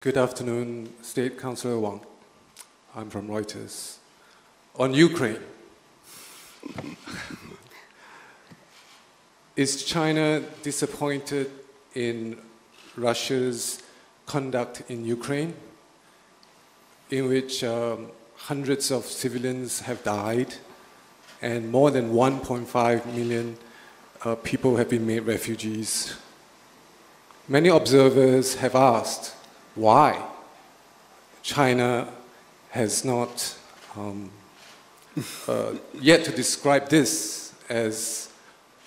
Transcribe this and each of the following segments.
Good afternoon, State Councilor Wang. I'm from Reuters. On Ukraine, is China disappointed in Russia's conduct in Ukraine, in which hundreds of civilians have died and more than 1.5 million people have been made refugees? Many observers have asked why China has not yet to describe this as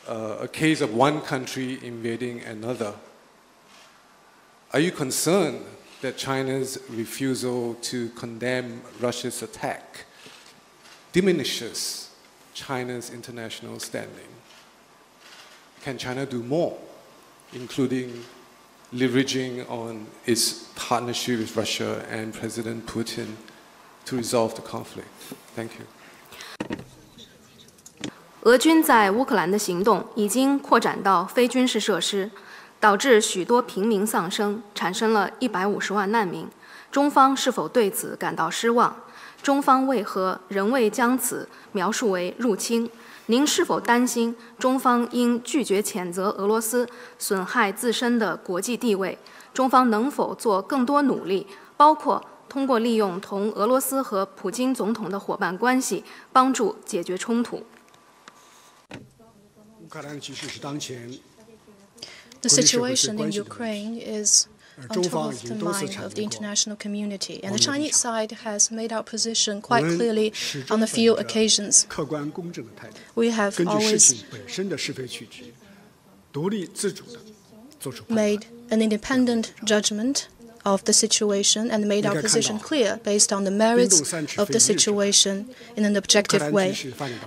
a case of one country invading another. Are you concerned that China's refusal to condemn Russia's attack diminishes China's international standing? Can China do more, including leveraging on its partnership with Russia and President Putin to resolve the conflict? Thank you. 俄军在乌克兰的行动已经扩展到非军事设施，导致许多平民丧生，产生了150万难民。中方是否对此感到失望？中方为何仍未将此描述为入侵？您是否担心中方应拒绝谴责俄罗斯损害自身的国际地位？中方能否做更多努力，包括通过利用同俄罗斯和普京总统的伙伴关系，帮助解决冲突？ The situation in Ukraine is on top of the mind of the international community, and the Chinese side has made our position quite clearly on a few occasions. We have always made an independent judgment of the situation and made our position clear based on the merits of the situation in an objective way.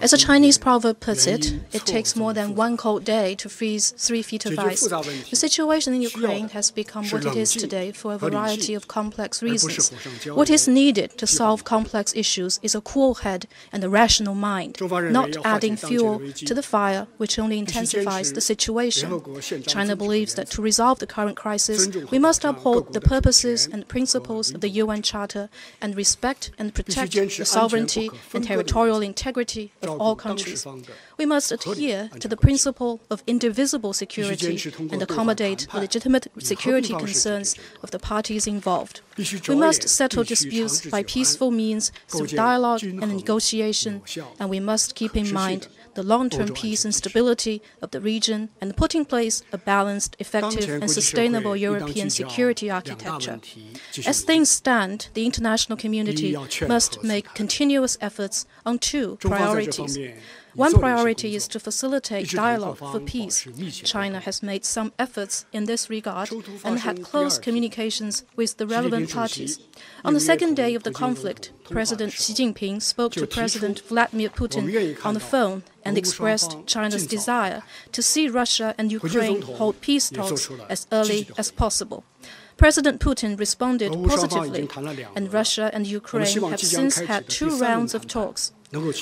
As a Chinese proverb puts it, it takes more than one cold day to freeze 3 feet of ice. The situation in Ukraine has become what it is today for a variety of complex reasons. What is needed to solve complex issues is a cool head and a rational mind, not adding fuel to the fire, which only intensifies the situation. China believes that to resolve the current crisis, we must uphold the purposes and principles of the UN Charter and respect and protect the sovereignty and territorial integrity of all countries. We must adhere to the principle of indivisible security and accommodate the legitimate security concerns of the parties involved. We must settle disputes by peaceful means through dialogue and negotiation, and we must keep in mind the long-term peace and stability of the region and put in place a balanced, effective and sustainable European security architecture. As things stand, the international community must make continuous efforts on two priorities. One priority is to facilitate dialogue for peace. China has made some efforts in this regard and had close communications with the relevant parties. On the second day of the conflict, President Xi Jinping spoke to President Vladimir Putin on the phone and expressed China's desire to see Russia and Ukraine hold peace talks as early as possible. President Putin responded positively, and Russia and Ukraine have since had 2 rounds of talks.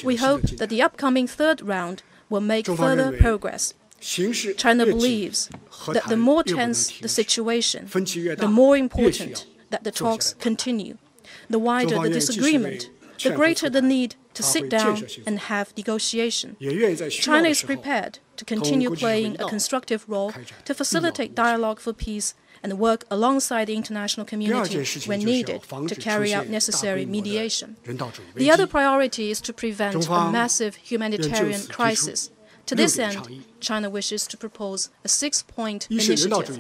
We hope that the upcoming 3rd round will make further progress. China believes that the more tense the situation, the more important that the talks continue. The wider the disagreement, the greater the need to sit down and have negotiation. China is prepared to continue playing a constructive role to facilitate dialogue for peace and work alongside the international community when needed to carry out necessary mediation. The other priority is to prevent a massive humanitarian crisis. To this end, China wishes to propose a 6-point initiative.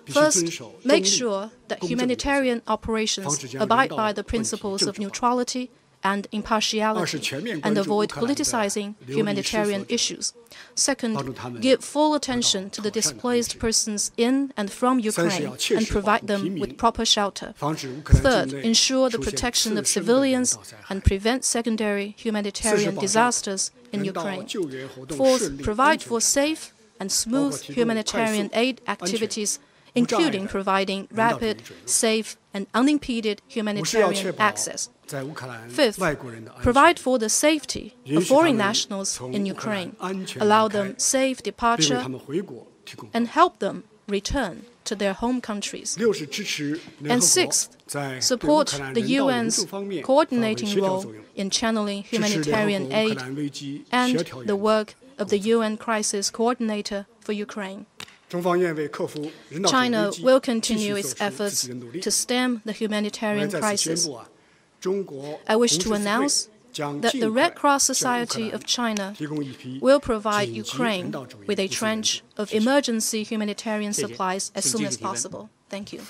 First, make sure that humanitarian operations abide by the principles of neutrality and impartiality, and avoid politicizing humanitarian issues. Second, give full attention to the displaced persons in and from Ukraine and provide them with proper shelter. Third, ensure the protection of civilians and prevent secondary humanitarian disasters in Ukraine. Fourth, provide for safe and smooth humanitarian aid activities, including providing rapid, safe, and unimpeded humanitarian access. Fifth, provide for the safety of foreign nationals in Ukraine, allow them safe departure, and help them return to their home countries. 6是支持联 And 合 sixth, 国在对乌 support 克兰 the 人道援 UN's 助方面发挥 coordinating 协调 role 作用， in channeling 支持联 humanitarian 合国乌克 aid 兰危机协 and 调 the 员。 work of the UN Crisis Coordinator for Ukraine. 中方愿为克服人道主义 China 危机 will 继 continue 续 its 做出自 efforts 己的努力。 to stem the 我也 humanitarian 在此宣 crisis. 布中国 I 红 wish 十 to 字会 announce 将 that 尽 the 快 Red Cross 向乌克 Society 兰 of China 提供一批 will provide 紧急人 Ukraine 道主义 with a 物资援助 trench of 谢谢 emergency humanitarian 谢谢。 supplies as 请 soon 继 as 续提问。 possible. Thank you.